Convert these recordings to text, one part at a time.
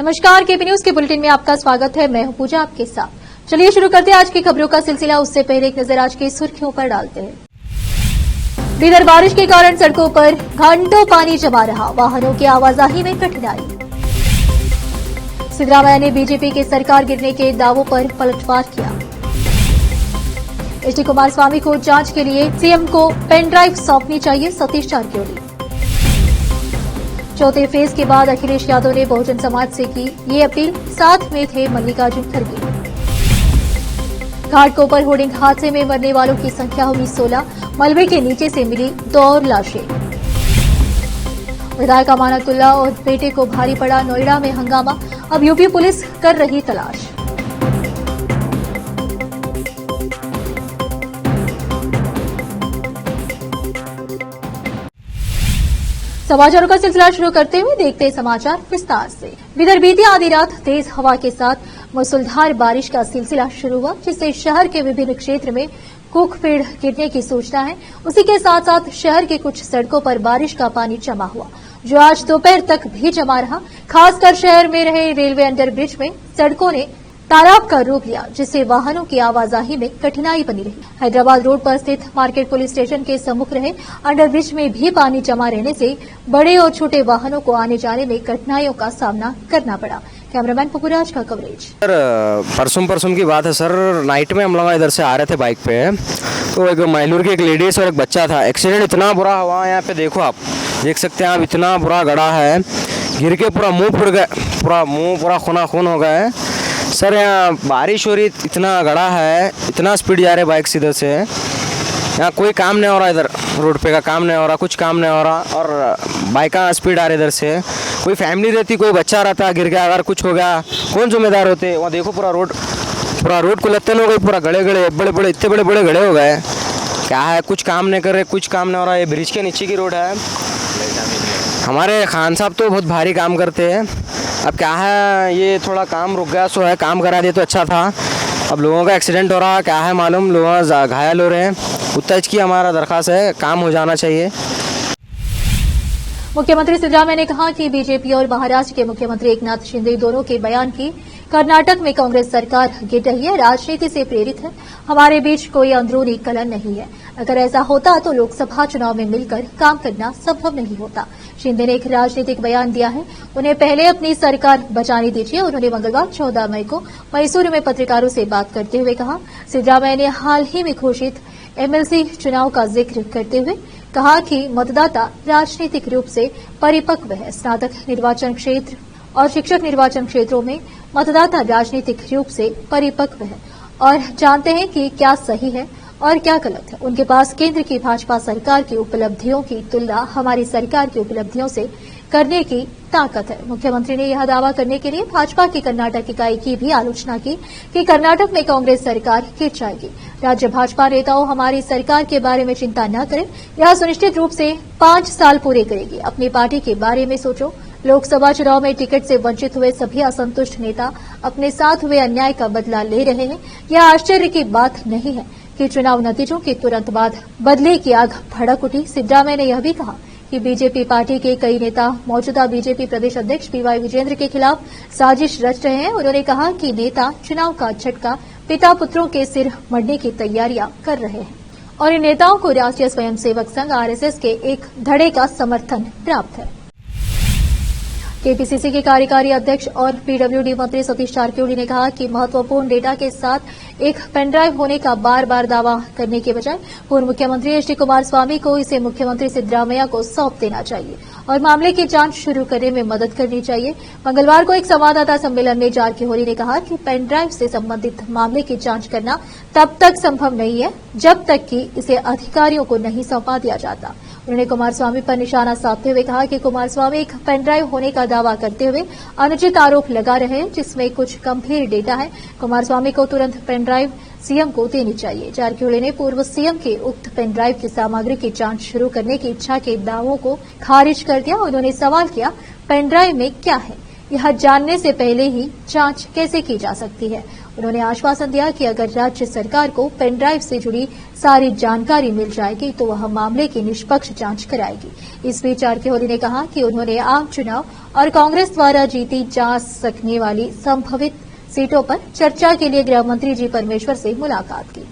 नमस्कार, KP news के bulletin में आपका स्वागत है। मैं हूं पूजा आपके साथ। चलिए शुरू करते हैं आज की खबरों का सिलसिला। उससे पहले एक नजर आज की सुर्खियों पर डालते हैं। इधर बारिश के कारण सड़कों पर घंटों पानी जमा रहा, वाहनों की आवाजाही में कठिनाई। सिद्धरामैया ने बीजेपी के सरकार गिरने के दावों पर पलटवार किया। एचडी कुमारस्वामी को जांच के लिए सीएम को पेन ड्राइव सौंपनी चाहिए, सतीश जारकिहोली। चौथे फेज के बाद अखिलेश यादव ने बहुजन समाज से की ये अपील, साथ में थे मल्लिकार्जुन खड़गे। घाटकोपर होर्डिंग हादसे में मरने वालों की संख्या हुई 16, मलबे के नीचे से मिली 2 और लाशें। विधायक अमानतुल्लाह और बेटे को भारी पड़ा, नोएडा में हंगामा, अब यूपी पुलिस कर रही तलाश। समाचारों का सिलसिला शुरू करते हुए देखते हैं समाचार विस्तार से। इधर बीती आधी रात तेज हवा के साथ मूसलाधार बारिश का सिलसिला शुरू हुआ, जिससे शहर के विभिन्न क्षेत्र में कुख पेड़ गिरने की सूचना है। उसी के साथ साथ शहर के कुछ सड़कों पर बारिश का पानी जमा हुआ, जो आज दोपहर तक भी जमा रहा। खासकर शहर में रहे रेलवे अंडरब्रिज में सड़कों ने तालाब का रूप लिया, जिससे वाहनों की आवाजाही में कठिनाई बनी रही। हैदराबाद रोड पर स्थित मार्केट पुलिस स्टेशन के सम्मुख रहे अंडरब्रिज में भी पानी जमा रहने से बड़े और छोटे वाहनों को आने जाने में कठिनाइयों का सामना करना पड़ा। कैमरामैन पपुराज का कवरेज। सर परसों की बात है सर, नाइट में हम लोग इधर से आ रहे थे बाइक पे, तो एक मायलूर की एक लेडीज और एक बच्चा था। एक्सीडेंट इतना बुरा हुआ, यहाँ पे देखो आप देख सकते हैं आप, इतना बुरा गड़ा है, गिर के पूरा मुंह फुट गया, पूरा मुंह पूरा खूना खून हो गया है सर। यहाँ बारिश हो रही, इतना गड़ा है, इतना स्पीड जा रहे बाइक सीधे से, यहाँ कोई काम नहीं हो रहा, इधर रोड पे का काम नहीं हो रहा, कुछ काम नहीं हो रहा, और बाइक का स्पीड आ रही इधर से। कोई फैमिली रहती, कोई बच्चा रहता, गिर गया, अगर कुछ हो गया कौन जिम्मेदार होते। वहाँ देखो पूरा रोड को लत्तन हो गई, पूरा गड़े बड़े बड़े इतने बड़े बड़े गड़े हो गए। क्या है, कुछ काम नहीं कर रहे, कुछ काम नहीं हो रहा। ये ब्रिज के नीचे की रोड है। हमारे खान साहब तो बहुत भारी काम करते हैं। अब क्या है, ये थोड़ा काम रुक गया, सो है काम करा दिया तो अच्छा था। अब लोगों का एक्सीडेंट हो रहा, क्या है मालूम, लोग घायल हो रहे हैं। उत्तेज की हमारा दरख्वास्त है, काम हो जाना चाहिए। मुख्यमंत्री सिद्धरामैया ने कहा कि बीजेपी और महाराष्ट्र के मुख्यमंत्री एकनाथ शिंदे दोनों के बयान की कर्नाटक में कांग्रेस सरकार गिर रही है, राजनीति से प्रेरित है। हमारे बीच कोई अंदरूनी कलह नहीं है। अगर ऐसा होता तो लोकसभा चुनाव में मिलकर काम करना संभव नहीं होता। शिंदे ने एक राजनीतिक बयान दिया है, उन्हें पहले अपनी सरकार बचाने दीजिए। उन्होंने मंगलवार 14 मई को मैसूर में पत्रकारों से बात करते हुए कहा। सिद्धरामैया ने हाल ही में घोषित एमएलसी चुनाव का जिक्र करते हुए कहा कि मतदाता राजनीतिक रूप से परिपक्व है। स्नातक निर्वाचन क्षेत्र और शिक्षक निर्वाचन क्षेत्रों में मतदाता राजनीतिक रूप से परिपक्व है और जानते हैं कि क्या सही है और क्या गलत है। उनके पास केंद्र की भाजपा सरकार की उपलब्धियों की तुलना हमारी सरकार की उपलब्धियों से करने की ताकत है। मुख्यमंत्री ने यह दावा करने के लिए भाजपा की कर्नाटक इकाई की भी आलोचना की कि कर्नाटक में कांग्रेस सरकार गिर जाएगी। राज्य भाजपा नेताओं हमारी सरकार के बारे में चिंता न करें, यह सुनिश्चित रूप से 5 साल पूरे करेगी। अपनी पार्टी के बारे में सोचो। लोकसभा चुनाव में टिकट से वंचित हुए सभी असंतुष्ट नेता अपने साथ हुए अन्याय का बदला ले रहे हैं। यह आश्चर्य की बात नहीं है कि चुनाव नतीजों के तुरंत बाद बदले की आग भड़क उठी। सिद्धरामैया ने यह भी कहा कि बीजेपी पार्टी के कई नेता मौजूदा बीजेपी प्रदेश अध्यक्ष पीवाई विजेंद्र के खिलाफ साजिश रच रहे हैं। उन्होंने कहा कि नेता चुनाव का झटका पिता पुत्रों के सिर मरने की तैयारियां कर रहे हैं और इन नेताओं को राष्ट्रीय स्वयंसेवक संघ आरएसएस के एक धड़े का समर्थन प्राप्त है। केपीसीसी के कार्यकारी अध्यक्ष और पीडब्ल्यूडी मंत्री सतीश जारकिहोली ने कहा कि महत्वपूर्ण डेटा के साथ एक पेनड्राइव होने का बार बार दावा करने के बजाय पूर्व मुख्यमंत्री एचडी कुमारस्वामी को इसे मुख्यमंत्री सिद्धरामैया को सौंप देना चाहिए और मामले की जांच शुरू करने में मदद करनी चाहिए। मंगलवार को एक संवाददाता सम्मेलन में जारकिहोली ने कहा कि पेनड्राइव से संबंधित मामले की जांच करना तब तक संभव नहीं है जब तक कि इसे अधिकारियों को नहीं सौंपा दिया जाता। उन्होंने कुमारस्वामी पर निशाना साधते हुए कहा कि कुमारस्वामी एक पेनड्राइव होने का दावा करते हुए अनुचित आरोप लगा रहे हैं, जिसमें कुछ गंभीर डेटा है। कुमारस्वामी को तुरंत पेनड्राइव सीएम को देनी चाहिए। जारकिहोली ने पूर्व सीएम के उक्त पेनड्राइव की सामग्री की जांच शुरू करने की इच्छा के दावों को खारिज कर दिया। उन्होंने सवाल किया, पेनड्राइव में क्या है, यह जानने से पहले ही जांच कैसे की जा सकती है। उन्होंने आश्वासन दिया कि अगर राज्य सरकार को पेन ड्राइव से जुड़ी सारी जानकारी मिल जाएगी तो वह मामले की निष्पक्ष जांच कराएगी। इस बीच जारकिहोली ने कहा कि उन्होंने आम चुनाव और कांग्रेस द्वारा जीती जा सकने वाली संभावित सीटों पर चर्चा के लिए गृह मंत्री जी परमेश्वर से मुलाकात की।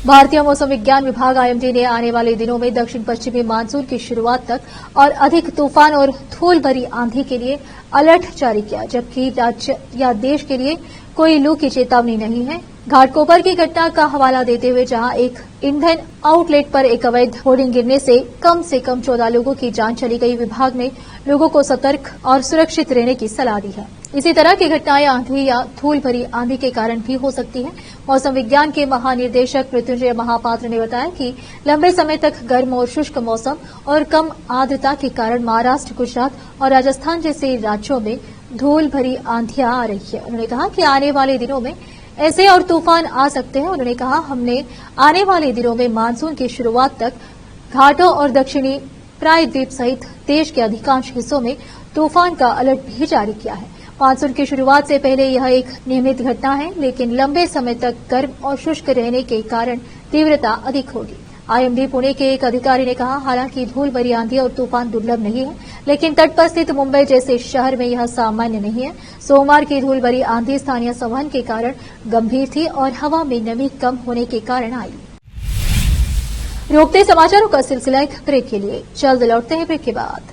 भारतीय मौसम विज्ञान विभाग आईएमडी ने आने वाले दिनों में दक्षिण पश्चिमी मानसून की शुरुआत तक और अधिक तूफान और धूल भरी आंधी के लिए अलर्ट जारी किया, जबकि राज्य या देश के लिए कोई लू की चेतावनी नहीं है। घाटकोपर की घटना का हवाला देते हुए जहां एक ईंधन आउटलेट पर एक अवैध होर्डिंग गिरने से कम 14 लोगों की जान चली गई, विभाग ने लोगों को सतर्क और सुरक्षित रहने की सलाह दी है। इसी तरह की घटनाएं आंधी या धूल भरी आंधी के कारण भी हो सकती है। मौसम विज्ञान के महानिदेशक मृत्युंजय महापात्र ने बताया कि लंबे समय तक गर्म और शुष्क मौसम और कम आर्द्रता के कारण महाराष्ट्र, गुजरात और राजस्थान जैसे राज्यों में धूल भरी आंधियां आ रही है। उन्होंने कहा कि आने वाले दिनों में ऐसे और तूफान आ सकते हैं। उन्होंने कहा हमने आने वाले दिनों में मानसून की शुरुआत तक घाटों और दक्षिणी प्रायद्वीप सहित देश के अधिकांश हिस्सों में तूफान का अलर्ट भी जारी किया है। मानसून की शुरुआत से पहले यह एक नियमित घटना है, लेकिन लंबे समय तक गर्म और शुष्क रहने के कारण तीव्रता अधिक होगी। आईएमडी पुणे के एक अधिकारी ने कहा, हालांकि धूल भरी आंधी और तूफान दुर्लभ नहीं है, लेकिन तट पर स्थित मुंबई जैसे शहर में यह सामान्य नहीं है। सोमवार की धूल भरी आंधी स्थानीय संवहन के कारण गंभीर थी और हवा में नमी कम होने के कारण आई। रोकते समाचारों का सिलसिला एक ब्रेक के लिए, जल्द लौटते हैं ब्रेक के बाद।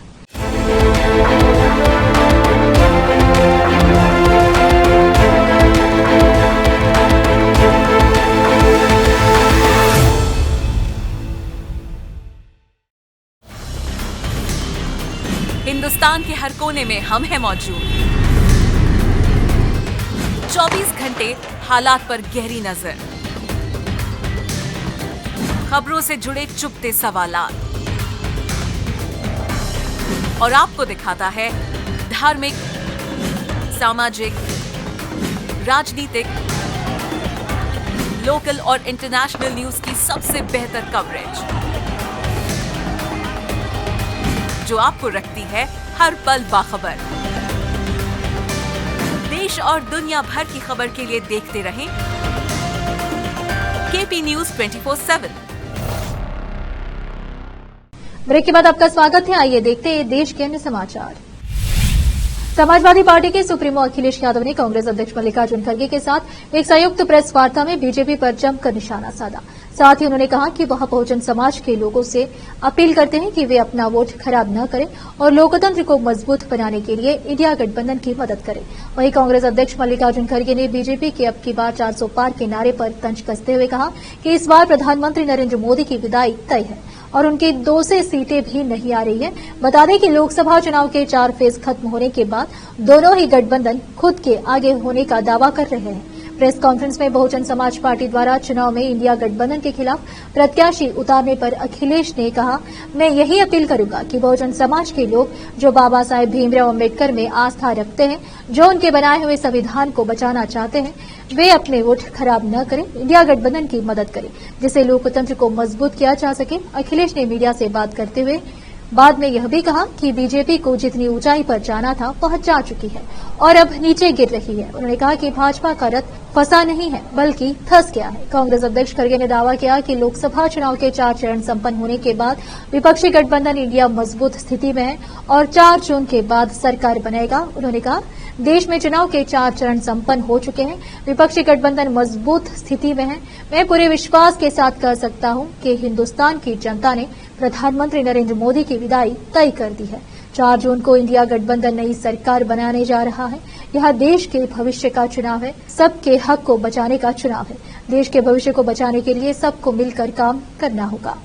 हिंदुस्तान के हर कोने में हम हैं मौजूद। 24 घंटे हालात पर गहरी नजर, खबरों से जुड़े चुपते सवालात और आपको दिखाता है धार्मिक, सामाजिक, राजनीतिक, लोकल और इंटरनेशनल न्यूज की सबसे बेहतर कवरेज, जो आपको रखती है हर पल बाखबर। देश और दुनिया भर की खबर के लिए देखते रहें केपी न्यूज 24/7। ब्रेक के बाद आपका स्वागत है। आइए देखते हैं देश के अन्य समाचार। समाजवादी पार्टी के सुप्रीमो अखिलेश यादव ने कांग्रेस अध्यक्ष मल्लिकार्जुन खड़गे के साथ एक संयुक्त प्रेस वार्ता में बीजेपी पर जमकर निशाना साधा। साथ ही उन्होंने कहा कि वह बहुजन समाज के लोगों से अपील करते हैं कि वे अपना वोट खराब न करें और लोकतंत्र को मजबूत बनाने के लिए इंडिया गठबंधन की मदद करें। वहीं कांग्रेस अध्यक्ष मल्लिकार्जुन खड़गे ने बीजेपी के अब की बार 400 पार के नारे पर तंज कसते हुए कहा कि इस बार प्रधानमंत्री नरेंद्र मोदी की विदाई तय है और उनकी 2 से सीटें भी नहीं आ रही है। बता दें कि लोकसभा चुनाव के 4 फेज खत्म होने के बाद दोनों ही गठबंधन खुद के आगे होने का दावा कर रहे हैं। प्रेस कॉन्फ्रेंस में बहुजन समाज पार्टी द्वारा चुनाव में इंडिया गठबंधन के खिलाफ प्रत्याशी उतारने पर अखिलेश ने कहा, मैं यही अपील करूंगा कि बहुजन समाज के लोग जो बाबा साहेब भीमराव अम्बेडकर में आस्था रखते हैं, जो उनके बनाए हुए संविधान को बचाना चाहते हैं, वे अपने वोट खराब न करें, इंडिया गठबंधन की मदद करें जिससे लोकतंत्र को मजबूत किया जा सके। अखिलेश ने मीडिया से बात करते हुए बाद में यह भी कहा कि बीजेपी को जितनी ऊंचाई पर जाना था वह जा चुकी है और अब नीचे गिर रही है। उन्होंने कहा कि भाजपा का रथ फंसा नहीं है बल्कि धंस गया है। कांग्रेस अध्यक्ष खड़गे ने दावा किया कि लोकसभा चुनाव के 4 चरण संपन्न होने के बाद विपक्षी गठबंधन इंडिया मजबूत स्थिति में है और 4 जून के बाद सरकार बनेगा। उन्होंने कहा, देश में चुनाव के 4 चरण संपन्न हो चुके हैं, विपक्षी गठबंधन मजबूत स्थिति में है। मैं पूरे विश्वास के साथ कह सकता हूं कि हिंदुस्तान की जनता ने प्रधानमंत्री नरेंद्र मोदी की विदाई तय कर दी है। 4 जून को इंडिया गठबंधन नई सरकार बनाने जा रहा है। यह देश के भविष्य का चुनाव है, सबके हक को बचाने का चुनाव है। देश के भविष्य को बचाने के लिए सबको मिलकर काम करना होगा।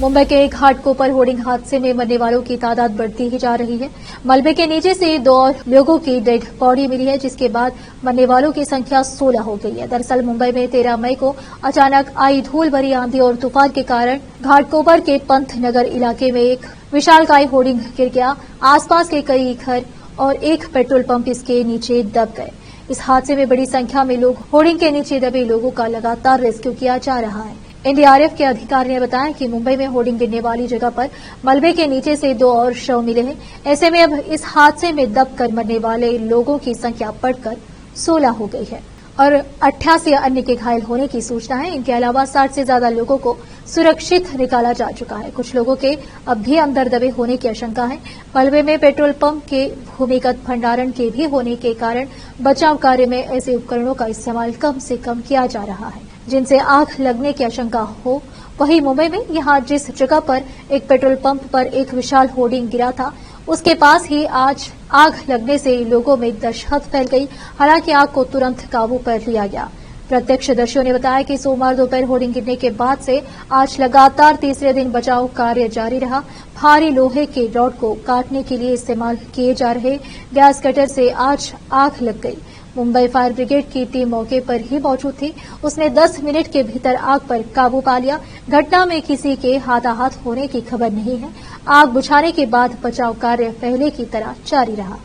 मुंबई के घाटकोपर होर्डिंग हादसे में मरने वालों की तादाद बढ़ती ही जा रही है। मलबे के नीचे से 2 और लोगों की डेड बॉडी मिली है, जिसके बाद मरने वालों की संख्या 16 हो गई है। दरअसल मुंबई में 13 मई को अचानक आई धूल भरी आंधी और तूफान के कारण घाटकोपर के पंत नगर इलाके में एक विशालकाय होर्डिंग गिर गया। आसपास के कई घर और एक पेट्रोल पंप इसके नीचे दब गए। इस हादसे में बड़ी संख्या में लोग होर्डिंग के नीचे दबे लोगों का लगातार रेस्क्यू किया जा रहा है। एनडीआरएफ के अधिकारी ने बताया कि मुंबई में होर्डिंग गिरने वाली जगह पर मलबे के नीचे से 2 और शव मिले हैं। ऐसे में अब इस हादसे में दबकर मरने वाले लोगों की संख्या बढ़कर 16 हो गई है और 88 अन्य के घायल होने की सूचना है। इनके अलावा 60 से ज्यादा लोगों को सुरक्षित निकाला जा चुका है। कुछ लोगों के अब भी अंदर दबे होने की आशंका है। मलबे में पेट्रोल पंप के भूमिगत भंडारण के भी होने के कारण बचाव कार्य में ऐसे उपकरणों का इस्तेमाल कम से कम किया जा रहा है जिनसे आग लगने की आशंका हो। वहीं मुंबई में यहां जिस जगह पर एक पेट्रोल पंप पर एक विशाल होर्डिंग गिरा था उसके पास ही आज आग लगने से लोगों में दहशत फैल गई। हालांकि आग को तुरंत काबू पर लिया गया। प्रत्यक्षदर्शियों ने बताया कि सोमवार दोपहर होर्डिंग गिरने के बाद से आज लगातार तीसरे दिन बचाव कार्य जारी रहा। भारी लोहे के रॉड को काटने के लिए इस्तेमाल किए जा रहे गैस कटर से आज आग लग गई। मुंबई फायर ब्रिगेड की टीम मौके पर ही मौजूद थी। उसने 10 मिनट के भीतर आग पर काबू पा लिया। घटना में किसी के हाथाहाथ होने की खबर नहीं है। आग बुझाने के बाद बचाव कार्य पहले की तरह जारी रहा।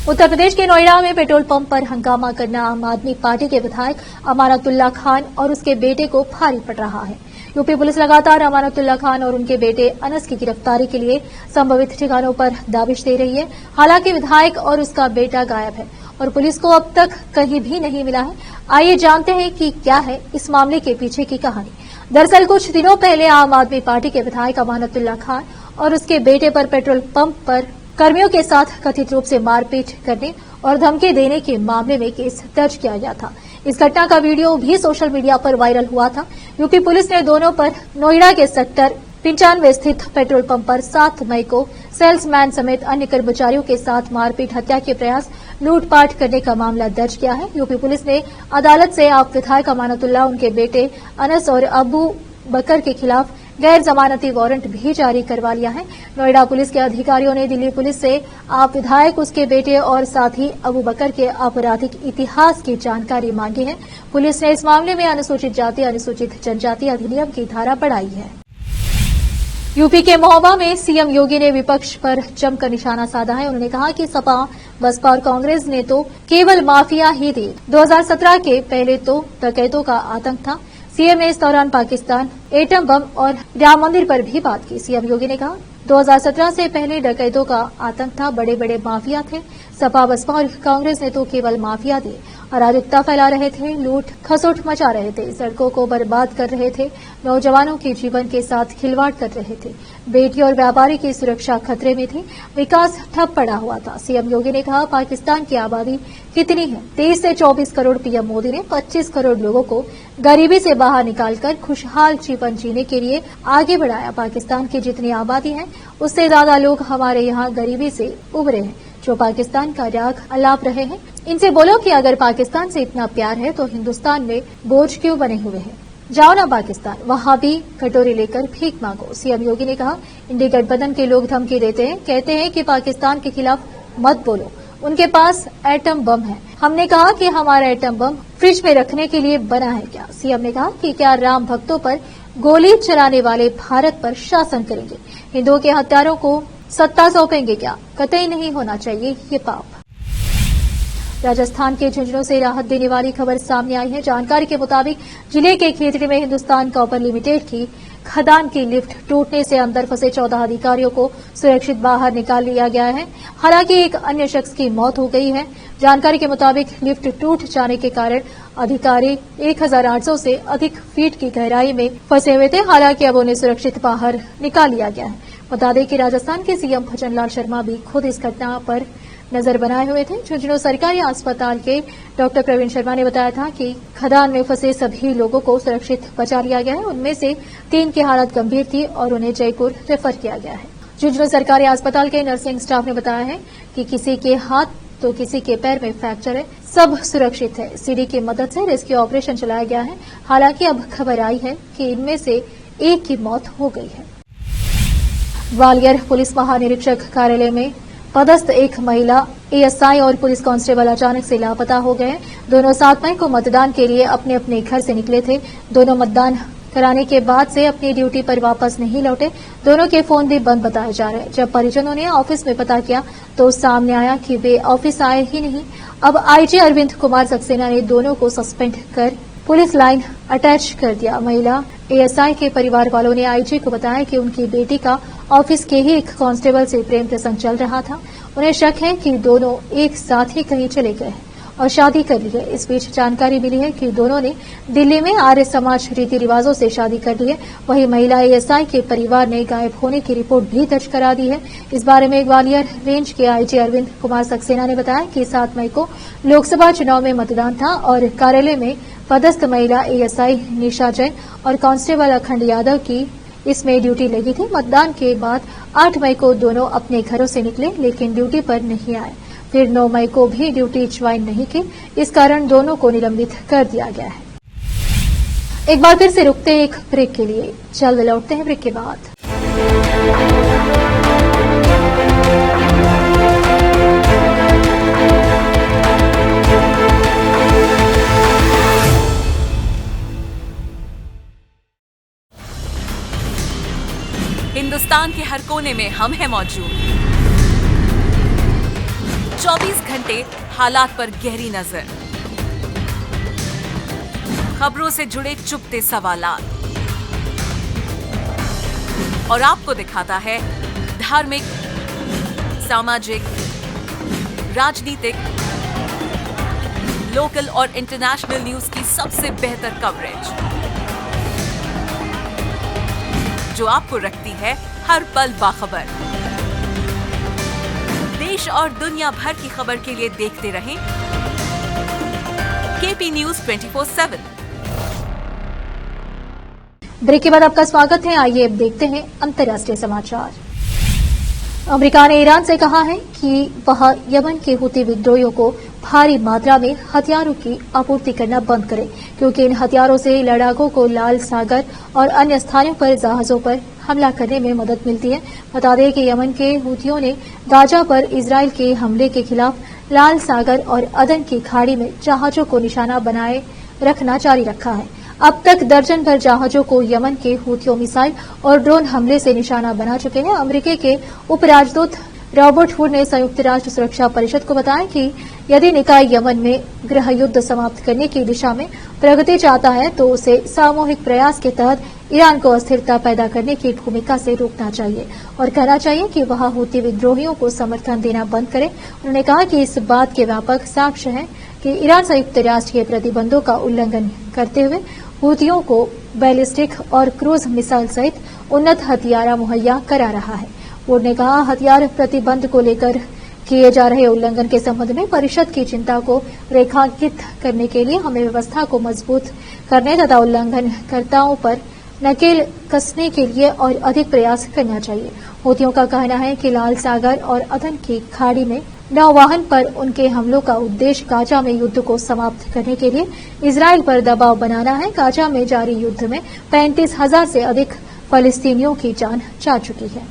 उत्तर प्रदेश के नोएडा में पेट्रोल पंप पर हंगामा करना आम आदमी पार्टी के विधायक अमानतुल्लाह खान और उसके बेटे को भारी पड़ रहा है। यूपी पुलिस लगातार अमानतुल्लाह खान और उनके बेटे अनस की गिरफ्तारी के लिए संभावित ठिकानों पर दाविश दे रही है। हालांकि विधायक और उसका बेटा गायब है और पुलिस को अब तक कहीं भी नहीं मिला है। आइए जानते हैं कि क्या है इस मामले के पीछे की कहानी। दरअसल कुछ दिनों पहले आम आदमी पार्टी के विधायक अमानतुल्लाह खान और उसके बेटे पर पेट्रोल पंप पर कर्मियों के साथ कथित रूप से मारपीट करने और धमकी देने के मामले में केस दर्ज किया गया था। इस घटना का वीडियो भी सोशल मीडिया पर वायरल हुआ था। यूपी पुलिस ने दोनों पर नोएडा के सेक्टर 95 स्थित पेट्रोल पंप पर 7 मई को सेल्समैन समेत अन्य कर्मचारियों के साथ मारपीट, हत्या के प्रयास, लूटपाट करने का मामला दर्ज किया है। यूपी पुलिस ने अदालत से आप विधायक अमानतुल्लाह, उनके बेटे अनस और अबू बकर के खिलाफ गैर जमानती वारंट भी जारी करवा लिया है। नोएडा पुलिस के अधिकारियों ने दिल्ली पुलिस से आप विधायक, उसके बेटे और साथ ही अबू बकर के आपराधिक इतिहास की जानकारी मांगी है। पुलिस ने इस मामले में अनुसूचित जाति, अनुसूचित जनजाति अधिनियम की धारा बढ़ाई है। यूपी के महोबा में सीएम योगी ने विपक्ष पर जमकर निशाना साधा है। उन्होंने कहा कि सपा, बसपा और कांग्रेस ने तो केवल माफिया ही थी। 2017 के पहले तो डकैतों का आतंक था। सीएम ने इस दौरान पाकिस्तान, एटम बम और राम मंदिर पर भी बात की। सीएम योगी ने कहा 2017 से पहले डकैतों का आतंक था, बड़े बड़े माफिया थे। सपा, बसपा और कांग्रेस ने तो केवल माफिया थे, अराजकता फैला रहे थे, लूट खसोट मचा रहे थे, सड़कों को बर्बाद कर रहे थे, नौजवानों के जीवन के साथ खिलवाड़ कर रहे थे, बेटी और व्यापारी की सुरक्षा खतरे में थी, विकास ठप पड़ा हुआ था। सीएम योगी ने कहा पाकिस्तान की आबादी कितनी है? 23 से 24 करोड़। पीएम मोदी ने 25 करोड़ लोगों को गरीबी से बाहर निकालकर खुशहाल जीवन जीने के लिए आगे बढ़ाया। पाकिस्तान की जितनी आबादी है उससे ज्यादा लोग हमारे यहाँ गरीबी से उभरे हैं, जो पाकिस्तान का राग अलाप रहे हैं। इनसे बोलो कि अगर पाकिस्तान से इतना प्यार है तो हिंदुस्तान में बोझ क्यों बने हुए हैं? जाओ ना पाकिस्तान, वहां भी कटोरी लेकर भीख मांगो। सीएम योगी ने कहा इंडी गठबंधन के लोग धमकी देते हैं, कहते हैं कि पाकिस्तान के खिलाफ मत बोलो, उनके पास एटम बम है। हमने कहा कि हमारा एटम बम फ्रिज में रखने के लिए बना है क्या? सीएम ने कहा कि क्या राम भक्तों पर गोली चलाने वाले भारत पर शासन करेंगे? हिंदुओं के हत्यारों को सत्ता सौंपेंगे क्या? कतई नहीं होना चाहिए ये पाप। राजस्थान के झुंझुनू से राहत देने वाली खबर सामने आई है। जानकारी के मुताबिक जिले के खेतड़ी में हिंदुस्तान कॉपर लिमिटेड की खदान की लिफ्ट टूटने से अंदर फंसे 14 अधिकारियों को सुरक्षित बाहर निकाल लिया गया है। हालांकि एक अन्य शख्स की मौत हो गई है। जानकारी के मुताबिक लिफ्ट टूट जाने के कारण अधिकारी 1800 से अधिक फीट की गहराई में फंसे हुए थे। हालांकि अब उन्हें सुरक्षित बाहर निकाल लिया गया है। बता दें कि राजस्थान के सीएम भजनलाल शर्मा भी खुद इस घटना पर नजर बनाए हुए थे। झुंझुनू सरकारी अस्पताल के डॉक्टर प्रवीण शर्मा ने बताया था कि खदान में फंसे सभी लोगों को सुरक्षित बचा लिया गया है। उनमें से 3 की हालत गंभीर थी और उन्हें जयपुर रेफर किया गया है। झुंझुनू सरकारी अस्पताल के नर्सिंग स्टाफ ने बताया है कि किसी के हाथ तो किसी के पैर में फ्रैक्चर है, सब सुरक्षित है। सीडी की मदद से रेस्क्यू ऑपरेशन चलाया गया है। हालांकि अब खबर आई है कि इनमें से एक की मौत हो गई है। ग्वालियर पुलिस महानिरीक्षक कार्यालय में पदस्थ एक महिला एएसआई और पुलिस कांस्टेबल अचानक से लापता हो गए। दोनों 7 मई को मतदान के लिए अपने अपने घर से निकले थे। दोनों मतदान कराने के बाद से अपनी ड्यूटी पर वापस नहीं लौटे। दोनों के फोन भी बंद बताए जा रहे हैं। जब परिजनों ने ऑफिस में पता किया तो सामने आया कि वे ऑफिस आए ही नहीं। अब आईजी अरविंद कुमार सक्सेना ने दोनों को सस्पेंड कर पुलिस लाइन अटैच कर दिया। महिला एएसआई के परिवार वालों ने आईजी को बताया कि उनकी बेटी का ऑफिस के ही एक कांस्टेबल से प्रेम प्रसंग चल रहा था। उन्हें शक है कि दोनों एक साथ ही कहीं चले गए हैं और शादी कर ली है। इस बीच जानकारी मिली है कि दोनों ने दिल्ली में आर्य समाज रीति रिवाजों से शादी कर ली है। वहीं महिला एएसआई के परिवार ने गायब होने की रिपोर्ट भी दर्ज करा दी है। इस बारे में ग्वालियर रेंज के आईजी अरविंद कुमार सक्सेना ने बताया कि 7 मई को लोकसभा चुनाव में मतदान था और कार्यालय में पदस्थ महिला एएसआई निशा जैन और कांस्टेबल अखंड यादव की इसमें ड्यूटी लगी थी। मतदान के बाद 8 मई को दोनों अपने घरों से निकले लेकिन ड्यूटी पर नहीं आए। फिर 9 मई को भी ड्यूटी ज्वाइन नहीं की। इस कारण दोनों को निलंबित कर दिया गया है। एक बार फिर से रुकते एक ब्रेक के लिए, जल्द लौटते हैं ब्रेक के बाद। हिंदुस्तान के हर कोने में हम हैं मौजूद। 24 घंटे हालात पर गहरी नजर, खबरों से जुड़े चुपते सवालात और आपको दिखाता है धार्मिक, सामाजिक, राजनीतिक, लोकल और इंटरनेशनल न्यूज की सबसे बेहतर कवरेज जो आपको रखती है हर पल बाखबर। देश और दुनिया भर की खबर के लिए देखते रहें केपी न्यूज 24/7। ब्रेक के बाद आपका स्वागत है। आइए अब देखते हैं अंतर्राष्ट्रीय समाचार। अमेरिका ने ईरान से कहा है कि वह यमन के हुती विद्रोहियों को भारी मात्रा में हथियारों की आपूर्ति करना बंद करे, क्योंकि इन हथियारों से लड़ाकों को लाल सागर और अन्य स्थानों पर जहाजों पर हमला करने में मदद मिलती है। बता दें कि यमन के हुतियों ने गाजा पर इजरायल के हमले के खिलाफ लाल सागर और अदन की खाड़ी में जहाजों को निशाना बनाए रखना जारी रखा है। अब तक दर्जन भर जहाजों को यमन के हुतियों मिसाइल और ड्रोन हमले से निशाना बना चुके हैं। अमेरिका के उपराजदूत रॉबर्ट वुड ने संयुक्त राष्ट्र सुरक्षा परिषद को बताया कि यदि निकाय यमन में गृह युद्ध समाप्त करने की दिशा में प्रगति चाहता है तो उसे सामूहिक प्रयास के तहत ईरान को अस्थिरता पैदा करने की भूमिका से रोकना चाहिए और कहना चाहिए कि वह हुती विद्रोहियों को समर्थन देना बंद करे। उन्होंने कहा कि इस बात के व्यापक साक्ष्य हैं कि ईरान संयुक्त राष्ट्र के प्रतिबंधों का उल्लंघन करते हुए हुतियों को बैलिस्टिक और क्रूज मिसाइल सहित उन्नत हथियार मुहैया करा रहा है। वुड ने कहा, हथियार प्रतिबंध को लेकर किए जा रहे उल्लंघन के संबंध में परिषद की चिंता को रेखांकित करने के लिए हमें व्यवस्था को मजबूत करने तथा उल्लंघनकर्ताओं पर नकेल कसने के लिए और अधिक प्रयास करना चाहिए। हुतियों का कहना है कि लाल सागर और अदन की खाड़ी में नौवाहन पर उनके हमलों का उद्देश्य गाजा में युद्ध को समाप्त करने के लिए इजरायल पर दबाव बनाना है। गाजा में जारी युद्ध में 35,000 से अधिक फलस्तीनियों की जान जा चुकी है।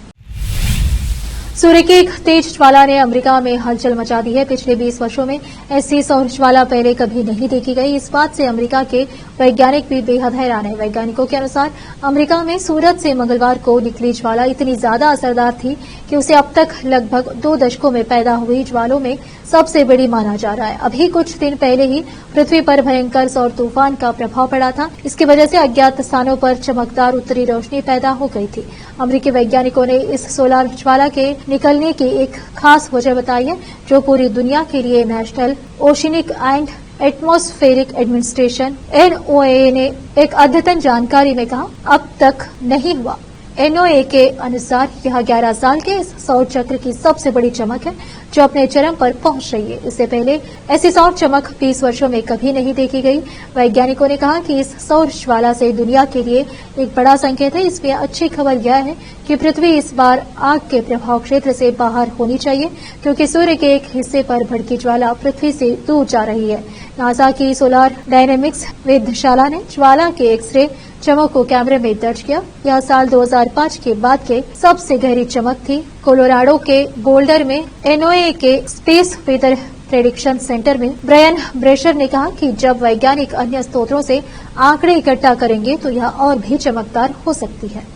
सूर्य की एक तेज ज्वाला ने अमेरिका में हलचल मचा दी है। पिछले 20 वर्षों में ऐसी सौर ज्वाला पहले कभी नहीं देखी गई। इस बात से अमेरिका के वैज्ञानिक भी बेहद हैरान है। वैज्ञानिकों के अनुसार अमेरिका में सूरज से मंगलवार को निकली ज्वाला इतनी ज्यादा असरदार थी कि उसे अब तक लगभग 2 दशकों में पैदा हुई ज्वालों में सबसे बड़ी माना जा रहा है। अभी कुछ दिन पहले ही पृथ्वी पर भयंकर सौर तूफान का प्रभाव पड़ा था। इसकी वजह से अज्ञात स्थानों पर चमकदार उत्तरी रोशनी पैदा हो गई थी। अमेरिकी वैज्ञानिकों ने इस सोलर ज्वाला के निकलने की एक खास वजह बताई है, जो पूरी दुनिया के लिए national oceanic and atmospheric administration NOAA ने एक अद्यतन जानकारी में कहा अब तक नहीं हुआ। NOAA के अनुसार यह 11 साल के इस सौर चक्र की सबसे बड़ी चमक है जो अपने चरम पर पहुंच रही है। इससे पहले ऐसी सौर चमक 20 वर्षों में कभी नहीं देखी गई। वैज्ञानिकों ने कहा कि इस सौर ज्वाला से दुनिया के लिए एक बड़ा संकेत है। इसमें अच्छी खबर यह है कि पृथ्वी इस बार आग के प्रभाव क्षेत्र से बाहर होनी चाहिए, क्योंकि सूर्य के एक हिस्से पर भड़की ज्वाला पृथ्वी से दूर जा रही है। नासा की सोलर डायनेमिक्स वेधशाला ने ज्वाला के एक्सरे चमक को कैमरे में दर्ज किया। यह साल 2005 के बाद के सबसे गहरी चमक थी। कोलोराडो के बोल्डर में NOAA के स्पेस वेदर प्रेडिक्शन सेंटर में ब्रायन ब्रेशर ने कहा कि जब वैज्ञानिक अन्य स्रोतों से आंकड़े इकट्ठा करेंगे तो यह और भी चमकदार हो सकती है।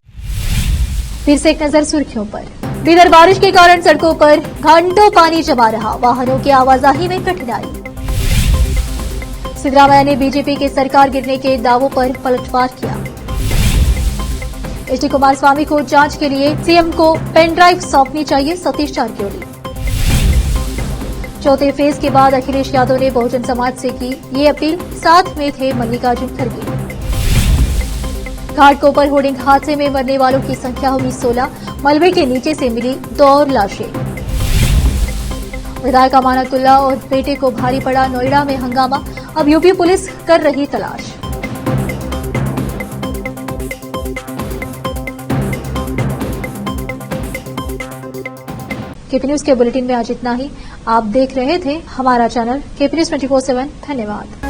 फिर से एक नजर सुर्खियों पर। बेदर बारिश के कारण सड़कों पर घंटों पानी जमा रहा, वाहनों की आवाजाही में कठिनाई। सिद्धरामैया ने बीजेपी के सरकार गिरने के दावों पर पलटवार किया। एचडी कुमारस्वामी को जांच के लिए सीएम को पेन ड्राइव सौंपनी चाहिए, सतीश जारकिहोली। चौथे फेज के बाद अखिलेश यादव ने बहुजन समाज से की ये अपील, साथ में थे मल्लिकार्जुन खड़गे। घाटकोपर होर्डिंग हादसे में मरने वालों की संख्या हुई 16, मलबे के नीचे से मिली 2 और लाशें। विधायक अमानतुल्लाह और बेटे को भारी पड़ा, नोएडा में हंगामा, अब यूपी पुलिस कर रही तलाश। केपी न्यूज के बुलेटिन में आज इतना ही। आप देख रहे थे हमारा चैनल केपी न्यूज 24/7। धन्यवाद।